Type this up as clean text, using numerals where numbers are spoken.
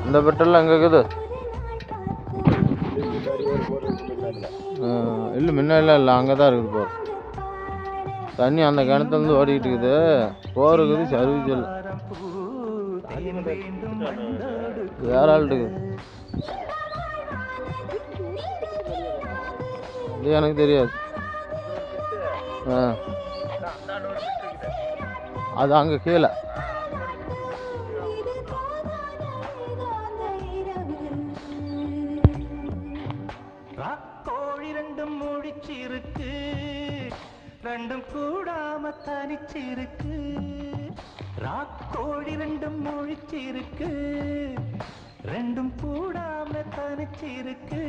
இந்த பெட்டெல்லாம் எங்கே இருக்குது? இல்லை முன்னெல்லாம் இல்லை, அங்கே தான் இருக்குது போர். தண்ணி அந்த கிணத்துலேருந்து ஓடிக்கிட்டு இருக்குது. போர் இருக்குது, சர்வீஸ் இல்லை. வேற ஆள் இருக்குது. இது எனக்கு தெரியாது. அது அங்கே கீழே. கோழி ரெண்டும் முடிச்சிருக்கு, ரெண்டும் கூடாம தனிச்சிருக்கு. ராக்கோழி ரெண்டும் முழிச்சிருக்கு, ரெண்டும் கூடாம தனிச்சிருக்கு.